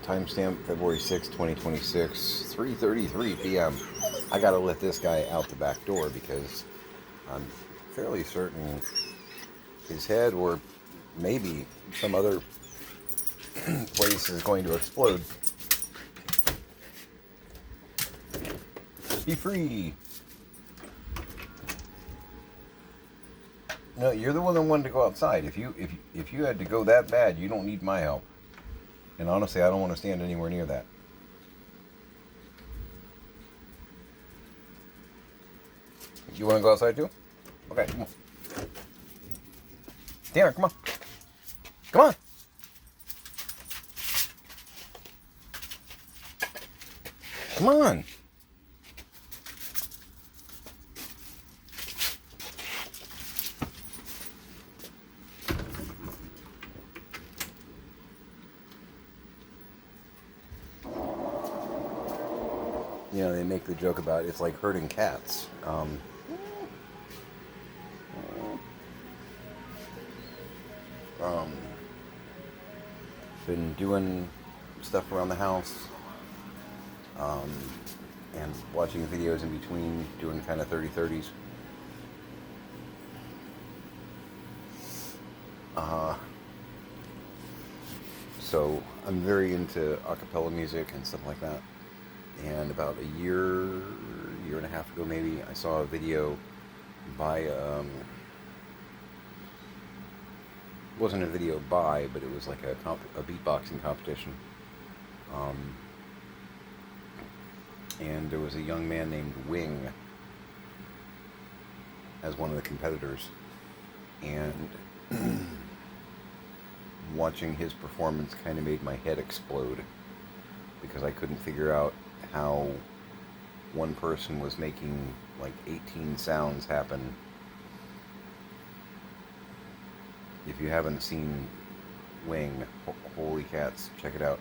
Timestamp February 6, 2026, 3:33 p.m. I gotta let this guy out the back door because I'm fairly certain his head or maybe some other place is going to explode. Be free! No, you're the one that wanted to go outside. If you had to go that bad, you don't need my help. And honestly, I don't want to stand anywhere near that. You want to go outside too? Okay, come on. Tanner, come on. Come on. Come on. You know, they make the joke about it's like herding cats. Been doing stuff around the house and watching videos in between, doing kind of 30-30s. So I'm very into a cappella music and stuff like that. And about a year and a half ago maybe, I saw a video by, wasn't a video by, but it was like a beatboxing competition. And there was a young man named Wing as one of the competitors. And watching his performance kind of made my head explode because I couldn't figure out how one person was making like 18 sounds happen. If you haven't seen Wing, holy cats, check it out.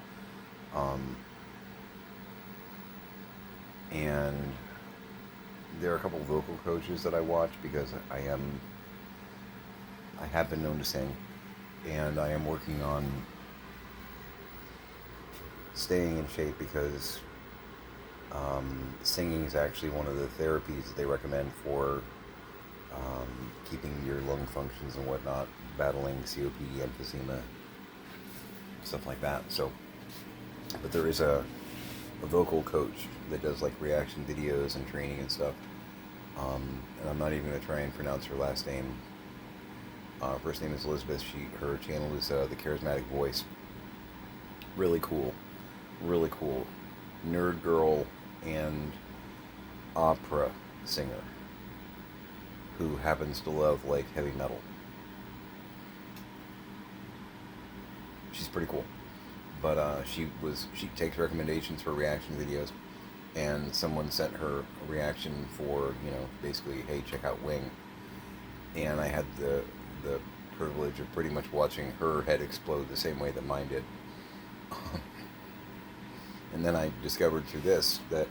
And there are a couple vocal coaches that I watch because I have been known to sing, and I am working on staying in shape because singing is actually one of the therapies that they recommend for keeping your lung functions and whatnot, battling COPD, emphysema, stuff like that. So, but there is a vocal coach that does like reaction videos and training and stuff. And I'm not even going to try and pronounce her last name. First name is Elizabeth. Her channel is The Charismatic Voice. Really cool. Really cool. Nerd girl and opera singer who happens to love like heavy metal. She's pretty cool. But she takes recommendations for reaction videos, and someone sent her a reaction for, basically, hey, check out Wing. And I had the privilege of pretty much watching her head explode the same way that mine did. And then I discovered through this that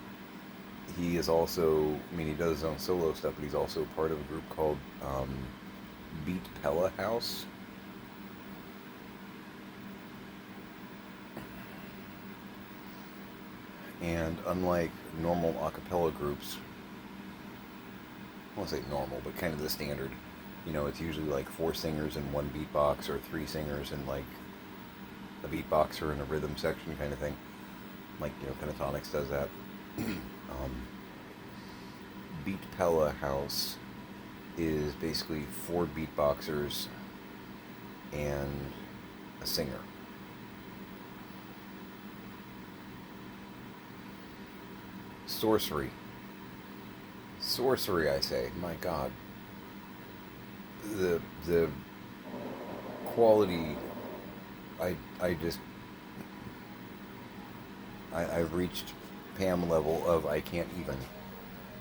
he is also, he does his own solo stuff, but he's also part of a group called Beat Pella House. And unlike normal a cappella groups, I won't say normal, but kind of the standard, it's usually like 4 singers and 1 beatbox, or 3 singers and like a beatboxer and a rhythm section kind of thing. Like, Pentatonics does that. Beat Pella House is basically 4 beatboxers and a singer. Sorcery, I say. My God, the quality. I've reached Pam level of I can't even.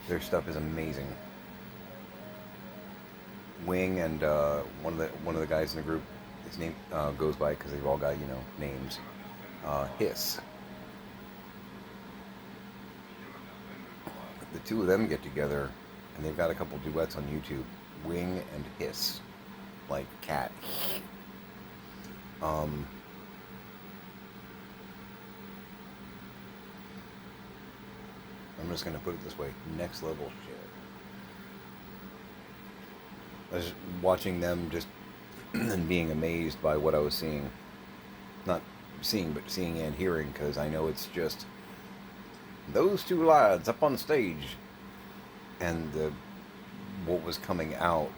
Their stuff is amazing. Wing and one of the guys in the group, his name goes by, because they've all got names. Hiss. The two of them get together, and they've got a couple duets on YouTube. Wing and Hiss, like cat. I'm just going to put it this way, next level shit. I was watching them just and being amazed by what I was seeing. Not seeing, but seeing and hearing, because I know it's just those two lads up on stage. And what was coming out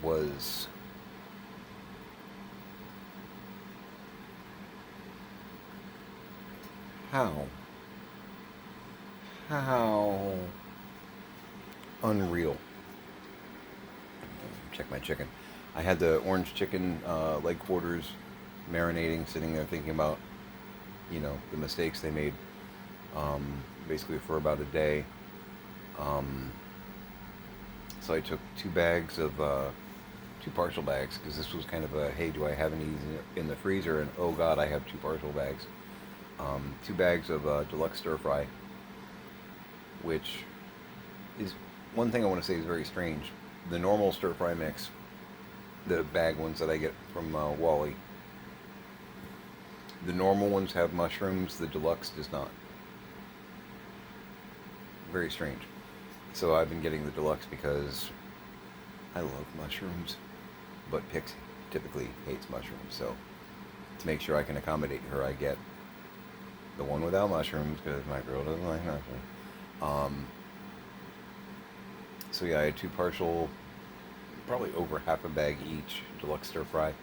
was how unreal. Check my chicken. I had the orange chicken leg quarters marinating, sitting there thinking about, the mistakes they made, basically for about a day. So I took 2 bags of, 2 partial bags, because this was kind of a, hey, do I have any in the freezer? And oh god, I have 2 partial bags. 2 bags of deluxe stir fry, which is one thing I want to say is very strange. The normal stir fry mix, the bag ones that I get from Wally, the normal ones have mushrooms, the deluxe does not. Very strange. So I've been getting the deluxe because I love mushrooms, but Pixie typically hates mushrooms. So to make sure I can accommodate her, I get the one without mushrooms because my girl doesn't like mushrooms. So yeah, I had 2 partial, probably over half a bag each, deluxe stir fry,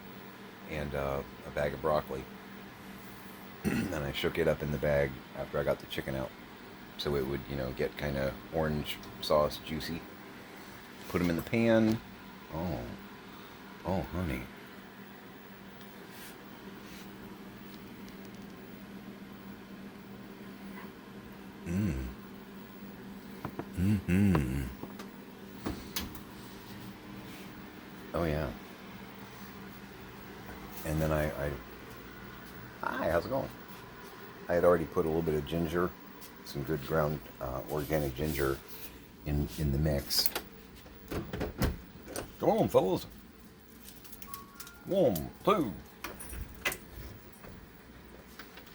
and a bag of broccoli. And I shook it up in the bag after I got the chicken out, so it would, get kind of orange sauce, juicy. Put them in the pan. Oh, honey. Oh yeah. And then hi, how's it going? I had already put a little bit of ginger, some good ground organic ginger in the mix. Come on, fellas. 1, 2.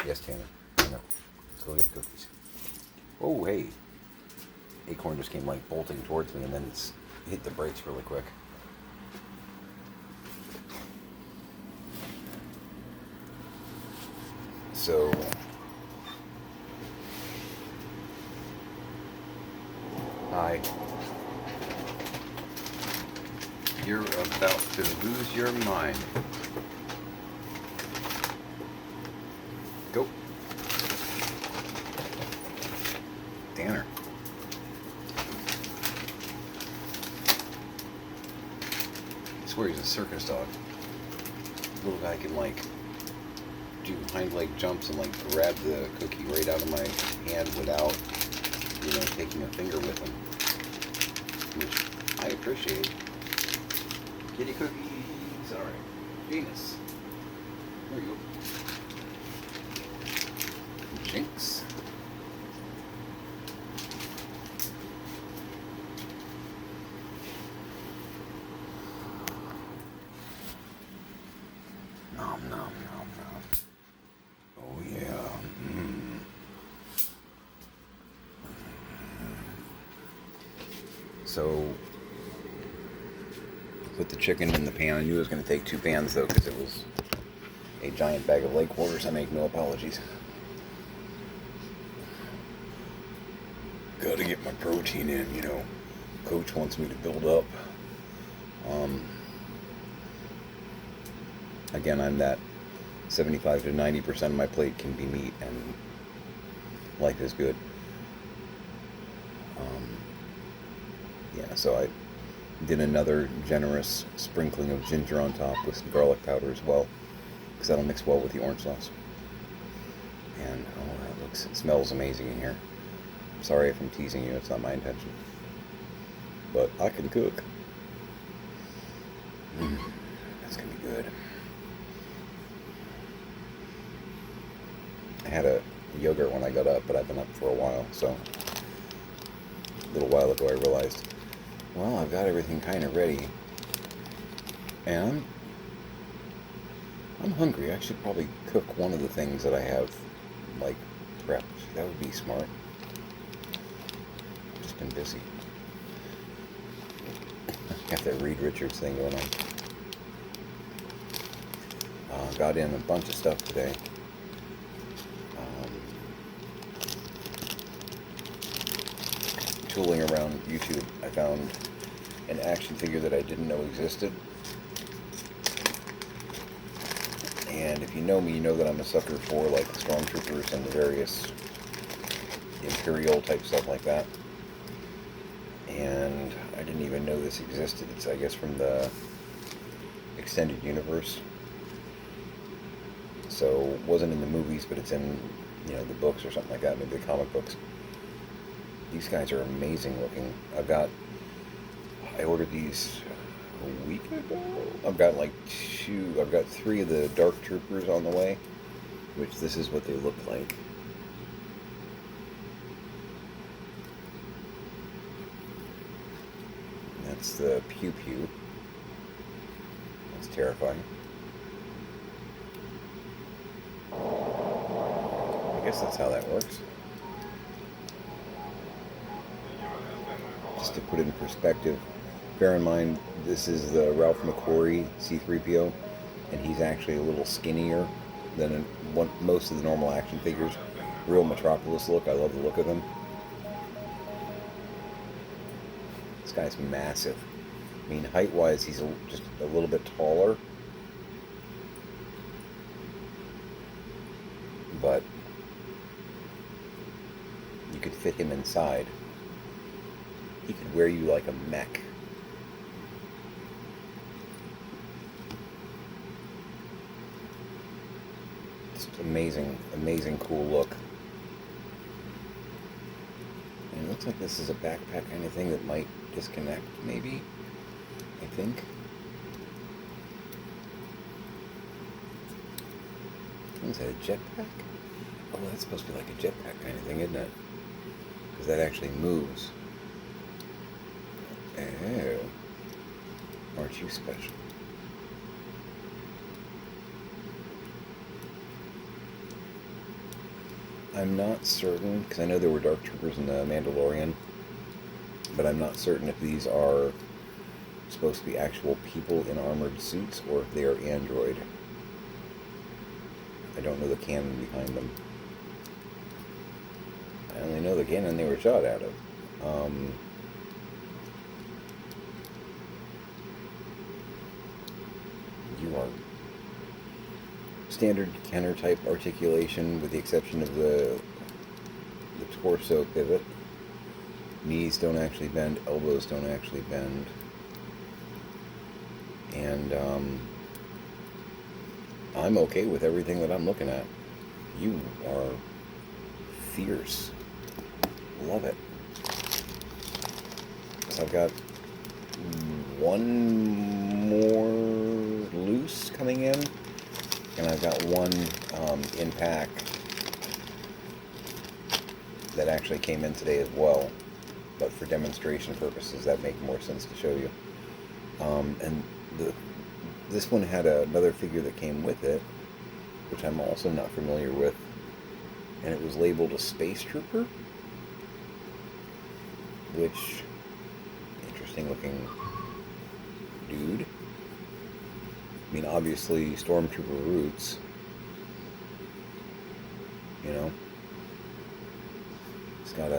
Yes, Tanner. I know. Let's go get cookies. Oh, hey. Acorn just came like bolting towards me and then hit the brakes really quick. So hi. You're about to lose your mind. Go. Tanner. I swear he's a circus dog. Little guy can do hind leg jumps and grab the cookie right out of my hand without, taking a finger with him. Which I appreciate. Kitty cookies. Alright. Venus. There you go. Jinx. Nom nom nom nom. Oh yeah. So put the chicken in the pan. I knew it was going to take 2 pans though, because it was a giant bag of leg quarters. I make no apologies. Gotta get my protein in, Coach wants me to build up. Again, I'm that 75 to 90% of my plate can be meat, and life is good. Yeah, so I did another generous sprinkling of ginger on top with some garlic powder as well, because that'll mix well with the orange sauce. And it smells amazing in here. Sorry if I'm teasing you, it's not my intention. But I can cook. That's gonna be good. I had a yogurt when I got up, but I've been up for a while, so a little while ago I realized, well, I've got everything kind of ready, and I'm hungry. I should probably cook one of the things that I have, prepped. That would be smart. just been busy. Got that Reed Richards thing going on. Got in a bunch of stuff today. Tooling around YouTube, I found an action figure that I didn't know existed. And if you know me, you know that I'm a sucker for like the Stormtroopers and the various Imperial type stuff like that. And I didn't even know this existed. It's, I guess, from the extended universe. So it wasn't in the movies, but it's in, you know, the books or something like that, maybe the comic books. These guys are amazing looking. I ordered these a week ago. I've got three of the Dark Troopers on the way, which this is what they look like. That's the Pew Pew. That's terrifying. I guess that's how that works. Just to put it in perspective, bear in mind this is the Ralph McQuarrie C-3PO, and he's actually a little skinnier than most of the normal action figures. Real Metropolis look. I love the look of him. This guy's massive. I mean, height-wise, he's just a little bit taller, but you could fit him inside. He could wear you like a mech. Just amazing, amazing cool look. And it looks like this is a backpack kind of thing that might disconnect, maybe. I think. Is that a jetpack? Oh, that's supposed to be like a jetpack kind of thing, isn't it? Because that actually moves. Oh. Aren't you special? I'm not certain, because I know there were Dark Troopers in the Mandalorian, but I'm not certain if these are supposed to be actual people in armored suits or if they are android. I don't know the canon behind them. I only know the canon they were shot out of. You are standard Kenner type articulation with the exception of the torso pivot. Knees don't actually bend, elbows don't actually bend. And I'm okay with everything that I'm looking at. You are fierce. Love it. So I've got one more loose coming in, and I've got one in pack that actually came in today as well, but for demonstration purposes that make more sense to show you. And this one had another figure that came with it, which I'm also not familiar with, and it was labeled a Space Trooper, which, interesting looking dude. I mean, obviously Stormtrooper roots, you know. It's got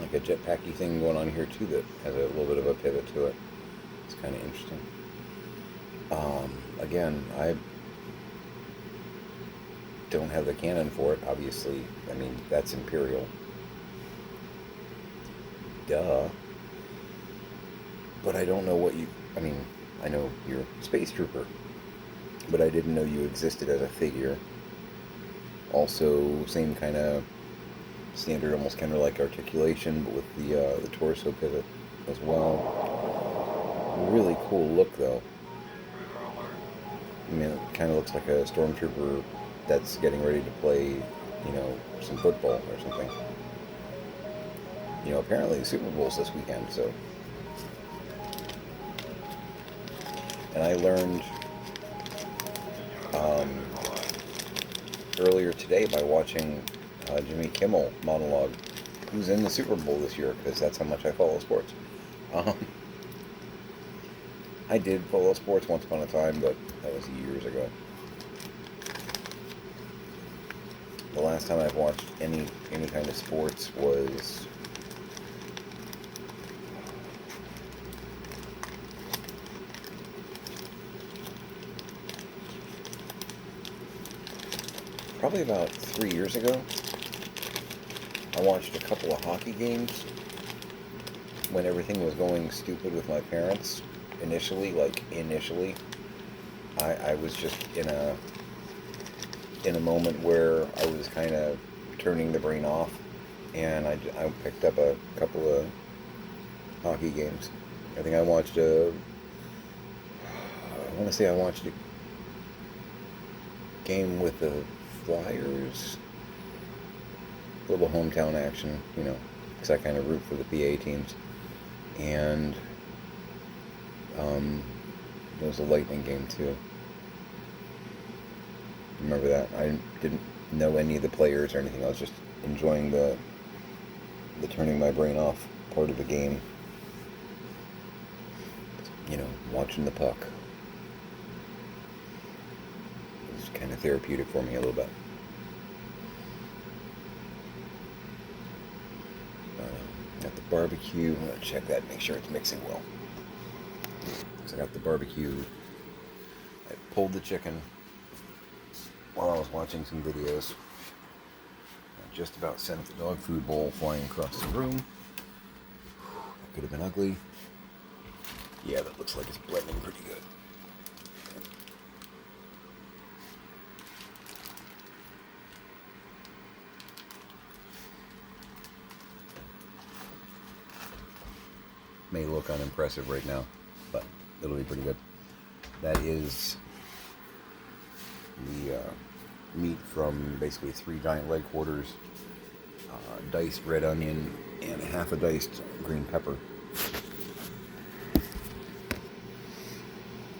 like a jetpacky thing going on here too that has a little bit of a pivot to it. It's kind of interesting. Again, I don't have the canon for it, obviously. I mean, that's Imperial. Duh. But I don't know what I mean, I know you're Space Trooper, but I didn't know you existed as a figure. Also, same kind of standard, almost kind of like articulation, but with the torso pivot as well. Really cool look, though. I mean, it kind of looks like a Stormtrooper that's getting ready to play, you know, some football or something. You know, apparently the Super Bowl's this weekend, so. And I learned earlier today by watching Jimmy Kimmel monologue who's in the Super Bowl this year, because that's how much I follow sports. Um, I did follow sports once upon a time, but that was years ago. The last time I've watched any kind of sports was probably about 3 years ago. I watched a couple of hockey games when everything was going stupid with my parents. Initially, I was just in a moment where I was kind of turning the brain off, and I picked up a couple of hockey games. I think I watched I want to say I watched a game with the Flyers, little hometown action, because I kind of root for the PA teams, and there was a Lightning game too. Remember that? I didn't know any of the players or anything. I was just enjoying the turning my brain off part of the game. Watching the puck. It was kind of therapeutic for me a little bit. Got the barbecue. I'm going to check that, make sure it's mixing well. So I got the barbecue. I pulled the chicken while I was watching some videos. I just about sent the dog food bowl flying across the room. That could have been ugly. Yeah, that looks like it's blending pretty good. May look unimpressive right now, but it'll be pretty good. That is the meat from basically 3 giant leg quarters, diced red onion, and half a diced green pepper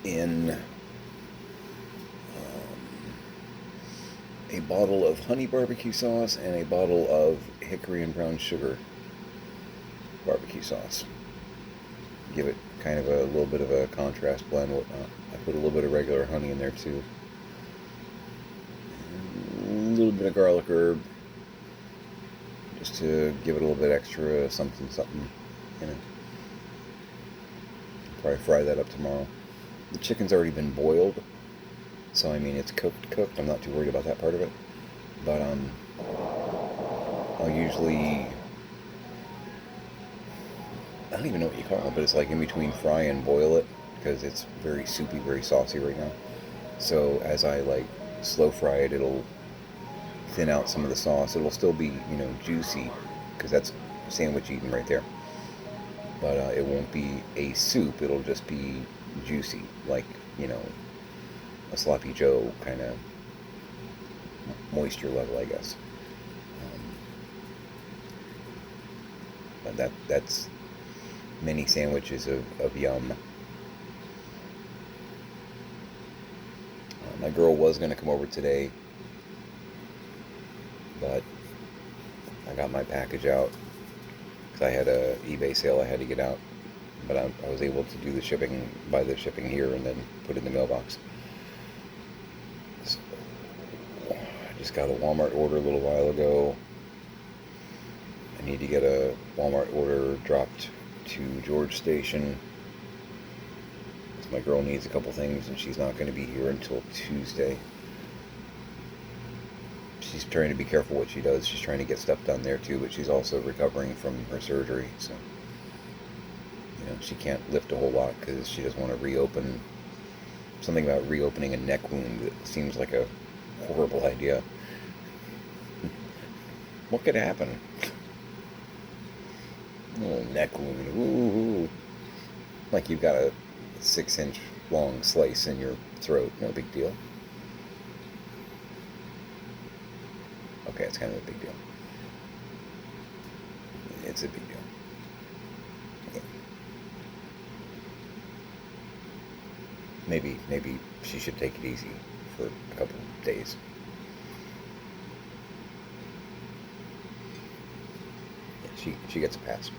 in a bottle of honey barbecue sauce and a bottle of hickory and brown sugar barbecue sauce. Give it kind of a little bit of a contrast blend, whatnot. I put a little bit of regular honey in there too. A little bit of garlic herb, just to give it a little bit extra something. Probably fry that up tomorrow. The chicken's already been boiled, so I mean it's cooked. I'm not too worried about that part of it. But I'll usually, I don't even know what you call it, but it's like in between fry and boil it, because it's very soupy, very saucy right now. So as I slow fry it, it'll thin out some of the sauce. It'll still be, juicy, because that's sandwich eating right there. But it won't be a soup. It'll just be juicy, like, a sloppy Joe kind of moisture level, I guess. But that's many sandwiches of yum. My girl was going to come over today, but I got my package out because I had a eBay sale I had to get out, but I was able to do the shipping, buy the shipping here, and then put it in the mailbox. So, I just got a Walmart order a little while ago. I need to get a Walmart order dropped to George Station. My girl needs a couple things, and she's not going to be here until Tuesday. She's trying to be careful what she does. She's trying to get stuff done there too, but she's also recovering from her surgery, so she can't lift a whole lot because she doesn't want to reopen. Something about reopening a neck wound that seems like a horrible idea. What could happen? Oh, neck wound. Ooh. Like you've got a 6-inch long slice in your throat. No big deal. Okay, it's kind of a big deal. It's a big deal. Okay. Maybe she should take it easy for a couple of days. She gets a pass.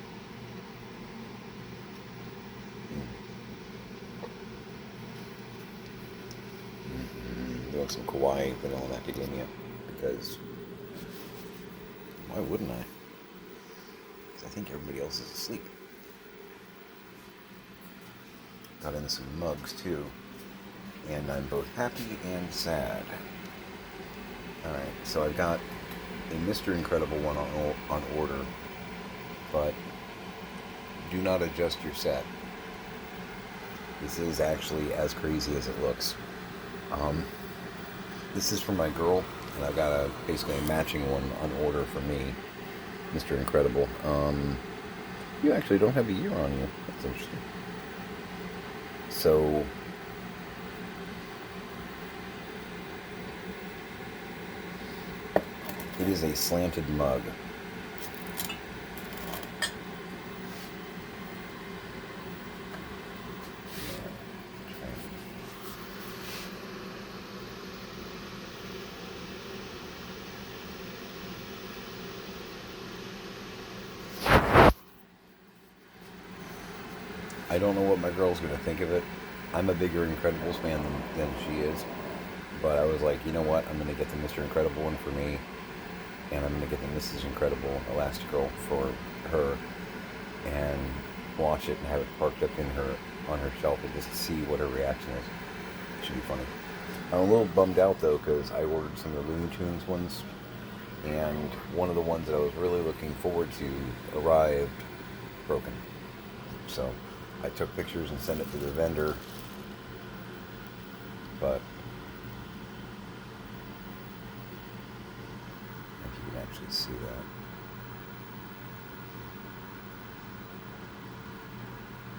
Doing some Kawaii Vanilla Macadamia because why wouldn't I? Because I think everybody else is asleep. Got in some mugs too, and I'm both happy and sad. Alright, so I've got a Mr. Incredible one on order, but do not adjust your set. This is actually as crazy as it looks. This is for my girl, and I've got basically a matching one on order for me, Mr. Incredible. You actually don't have a year on you. That's interesting. So, it is a slanted mug. I don't know what my girl's going to think of it. I'm a bigger Incredibles fan than she is. But I was like, you know what? I'm going to get the Mr. Incredible one for me. And I'm going to get the Mrs. Incredible Elastigirl for her. And watch it and have it parked up on her shelf and just see what her reaction is. It should be funny. I'm a little bummed out though because I ordered some of the Looney Tunes ones. And one of the ones that I was really looking forward to arrived broken. So I took pictures and sent it to the vendor, but I think you can actually see that.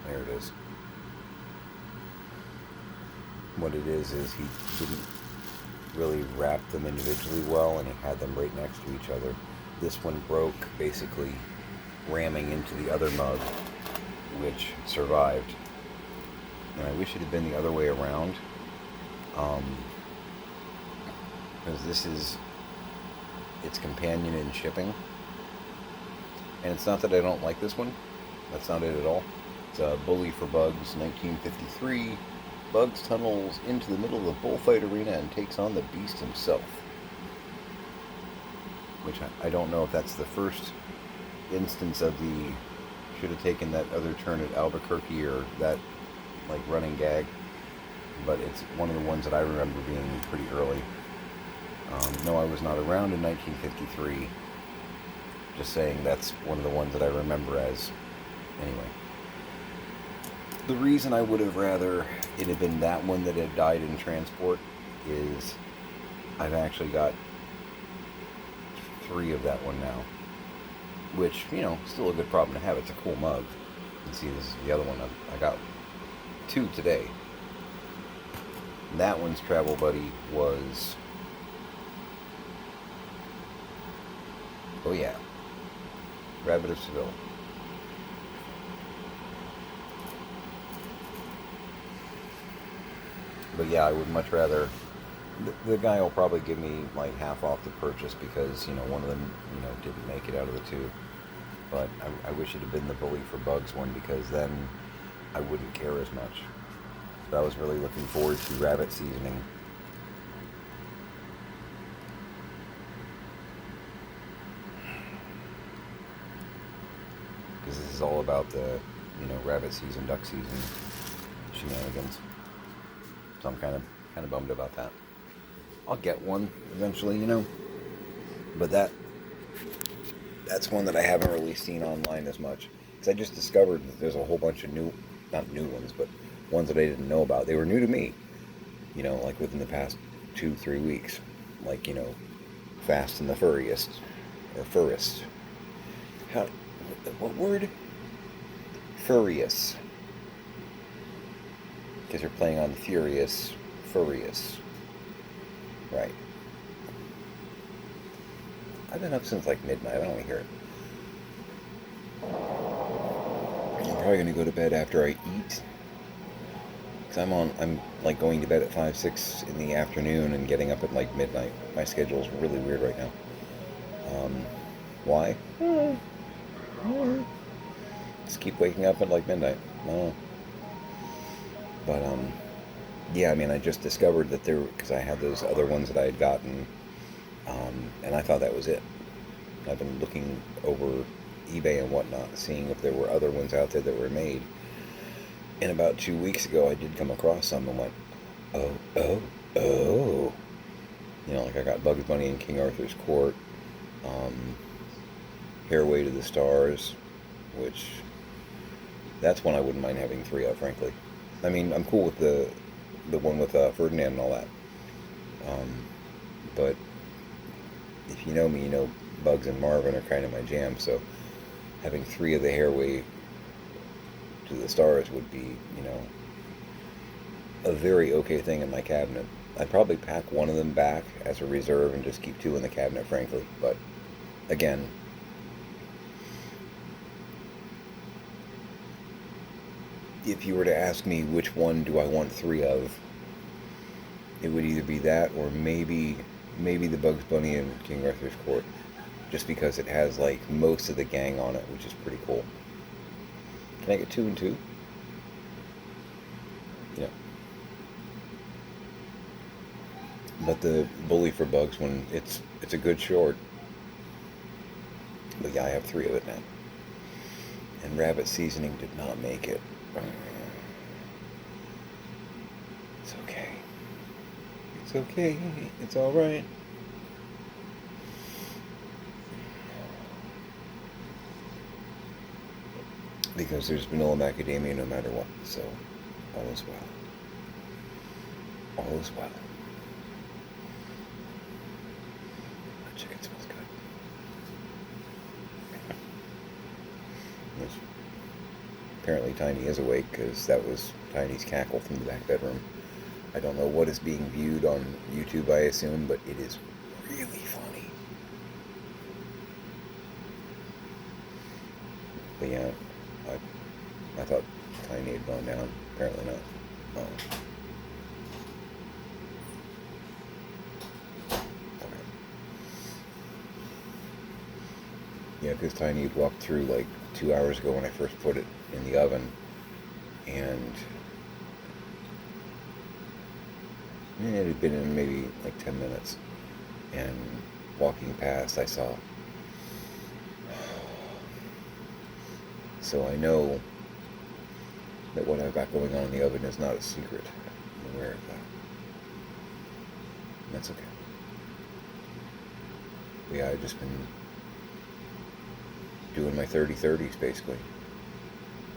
There it is. What it is he didn't really wrap them individually well, and he had them right next to each other. This one broke, basically ramming into the other mug, which survived. And I wish it had been the other way around, because this is its companion in shipping. And it's not that I don't like this one. That's not it at all. It's a Bully for Bugs, 1953. Bugs tunnels into the middle of the bullfight arena and takes on the Beast himself. Which I don't know if that's the first instance of the should have taken that other turn at Albuquerque or that like running gag, but it's one of the ones that I remember being pretty early. No, I was not around in 1953. Just saying that's one of the ones that I remember as. Anyway, the reason I would have rather it had been that one that had died in transport is I've actually got 3 of that one now. Which, you know, still a good problem to have. It's a cool mug. You can see this is the other one. I got 2 today. That one's Travel Buddy was... oh yeah. Rabbit of Seville. But yeah, I would much rather... The guy will probably give me like half off the purchase because, you know, one of them, you know, didn't make it out of the 2. But I wish it had been the Bully for Bugs one because then I wouldn't care as much. But I was really looking forward to rabbit seasoning. Because this is all about the, you know, rabbit season, duck season shenanigans. So I'm kind of bummed about that. I'll get one eventually, you know. But that's one that I haven't really seen online as much. Because I just discovered that there's a whole bunch of not new ones, but ones that I didn't know about. They were new to me, you know, like within the past 2-3 weeks. Like, you know, Fast and the Furriest. Or Furrest. What word? Furious. Because you're playing on Furious, Furious. Right. I've been up since like midnight. I don't want to hear it. I'm probably going to go to bed after I eat. Because I'm like going to bed at 5, 6 in the afternoon and getting up at like midnight. My schedule's really weird right now. Why? Just keep waking up at like midnight. No. But, yeah, I mean, I just discovered that there, because I had those other ones that I had gotten, and I thought that was it. I've been looking over eBay and whatnot, seeing if there were other ones out there that were made. And about 2 weeks ago, I did come across some and went, oh, oh, oh. You know, like I got Bugs Bunny and King Arthur's Court, Hairway to the Stars, which that's one I wouldn't mind having three of, frankly. I mean, I'm cool with the one with Ferdinand and all that. But if you know me, you know Bugs and Marvin are kind of my jam, so having three of the Hairway to the Stars would be, you know, a very okay thing in my cabinet. I'd probably pack one of them back as a reserve and just keep two in the cabinet, frankly. But again, if you were to ask me which one do I want three of, it would either be that or maybe the Bugs Bunny and King Arthur's Court, just because it has like most of the gang on it, which is pretty cool. Can I get two and two? Yeah. But the Bully for Bugs one, it's a good short. But yeah, I have three of it now. And Rabbit Seasoning did not make it. It's okay. It's okay. It's alright. Because there's vanilla macadamia no matter what. So, all is well. All is well. That chicken smells good. Yes. Apparently Tiny is awake because that was Tiny's cackle from the back bedroom. I don't know what is being viewed on YouTube, I assume, but it is really funny. But yeah, I thought Tiny had gone down. Apparently not. Okay. Yeah, because Tiny had walked through like 2 hours ago when I first put it in the oven, and it had been in maybe like 10 minutes, and walking past I saw. So I know that what I've got going on in the oven is not a secret. I'm aware of that. And that's okay. But yeah, I've just been doing my 30-30s basically.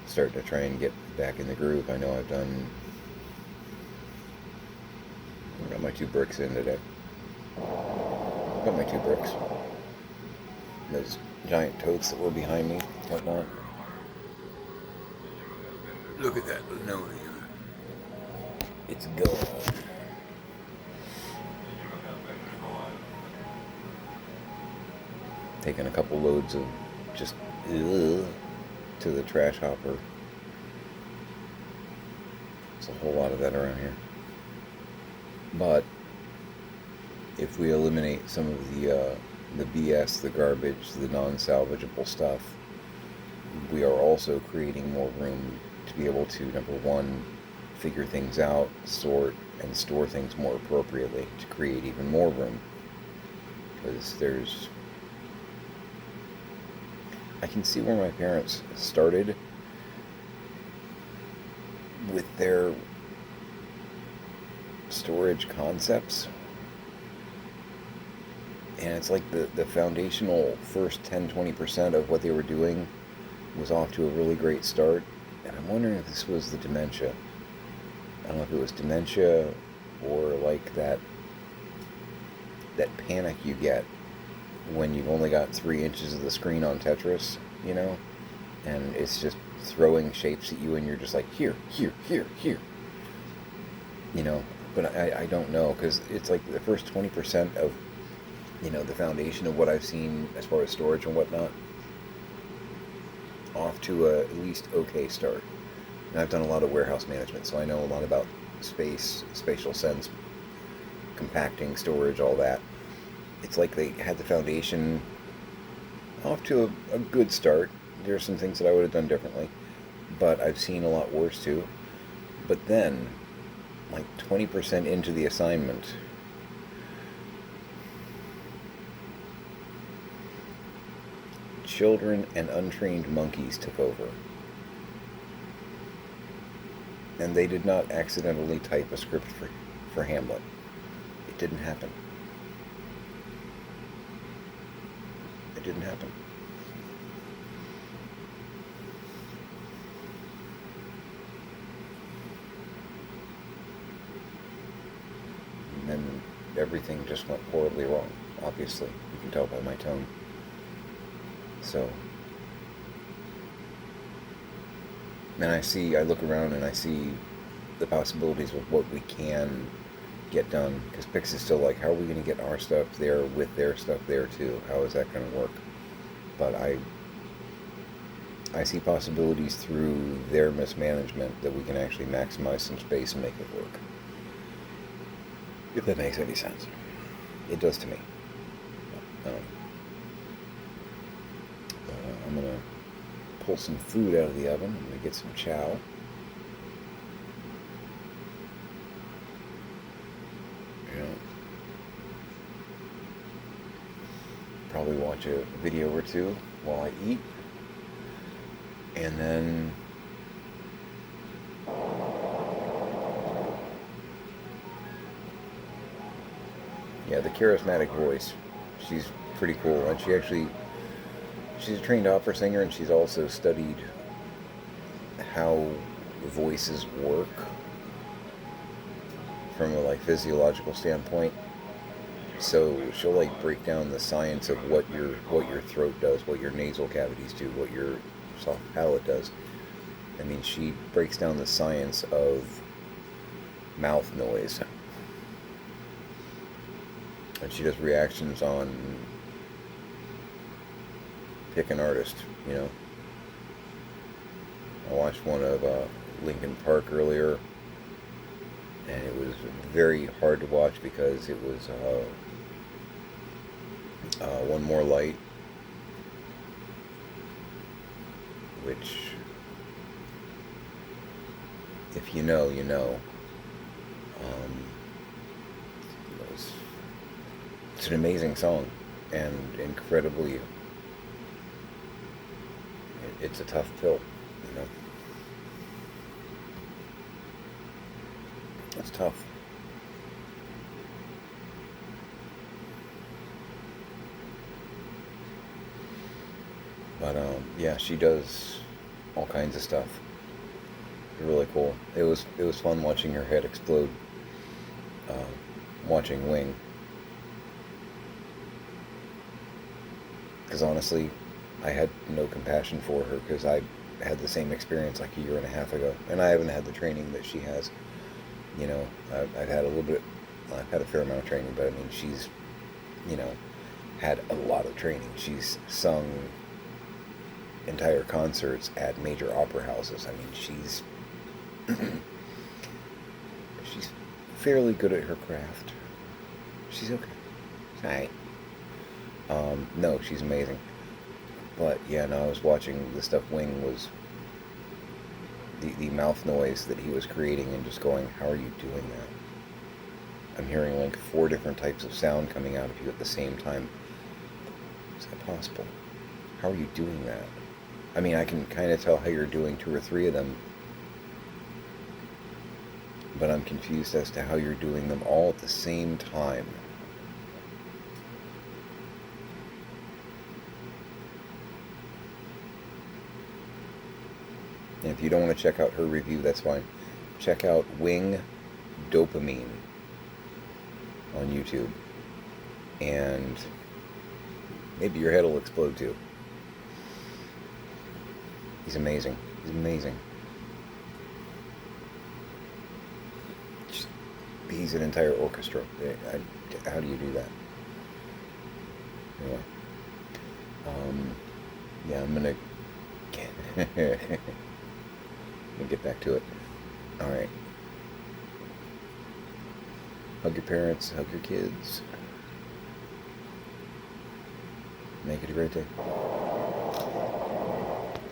Starting to try and get back in the groove. I know I got my 2 bricks in today. Got my 2 bricks. Those giant totes that were behind me, whatnot. Look at that linoleum. It's gone. Taking a couple loads of just to the trash hopper. There's a whole lot of that around here. But if we eliminate some of the BS, the garbage, the non-salvageable stuff, we are also creating more room to be able to, number one, figure things out, sort, and store things more appropriately to create even more room. Because I can see where my parents started with their storage concepts, and it's like the foundational first 10-20% of what they were doing was off to a really great start, and I'm wondering if this was the dementia. I don't know if it was dementia or like that panic you get when you've only got 3 inches of the screen on Tetris, you know, and it's just throwing shapes at you and you're just like, here, you know. But I don't know, because it's like the first 20% of, you know, the foundation of what I've seen as far as storage and whatnot, off to a at least okay start. And I've done a lot of warehouse management, so I know a lot about space, spatial sense, compacting, storage, all that. It's like they had the foundation off to a good start, there's some things that I would have done differently, but I've seen a lot worse too. But then, like 20% into the assignment, children and untrained monkeys took over. And they did not accidentally type a script for Hamlet. It didn't happen. It didn't happen. And then everything just went horribly wrong, obviously. You can tell by my tone. So, and I look around and I see the possibilities of what we can get done. Because Pix is still like, how are we going to get our stuff there with their stuff there too? How is that going to work? But I see possibilities through their mismanagement that we can actually maximize some space and make it work. If that makes any sense. It does to me. I'm going to pull some food out of the oven. I'm going to get some chow. Probably watch a video or two while I eat. And then yeah, the charismatic voice. She's pretty cool. And she's a trained opera singer, and she's also studied how voices work from a like physiological standpoint. So she'll like break down the science of what your throat does, what your nasal cavities do, what your soft palate does. I mean, she breaks down the science of mouth noise. And she does reactions on pick an artist, you know. I watched one of Linkin Park earlier, and it was very hard to watch because it was One More Light, which, if you know, you know. It's an amazing song, and incredibly, it's a tough pill, you know. It's tough. But yeah, she does all kinds of stuff. Really cool. It was fun watching her head explode. Watching Wing. Because honestly, I had no compassion for her because I had the same experience like a year and a half ago, and I haven't had the training that she has. You know, I've had a fair amount of training, but I mean, she's, you know, had a lot of training. She's sung entire concerts at major opera houses. I mean, she's fairly good at her craft. She's okay. She's alright. No, she's amazing. But yeah, no, I was watching the stuff Wing was, the mouth noise that he was creating, and just going, how are you doing that? I'm hearing like 4 different types of sound coming out of you at the same time. Is that possible? How are you doing that? I mean, I can kind of tell how you're doing 2 or 3 of them, but I'm confused as to how you're doing them all at the same time. And if you don't want to check out her review, that's fine. Check out Wing Dopamine on YouTube, and maybe your head will explode too. He's amazing. He's amazing. He's an entire orchestra. How do you do that? Anyway. Yeah, I'm gonna get back to it. Alright. Hug your parents, hug your kids. Make it a great day.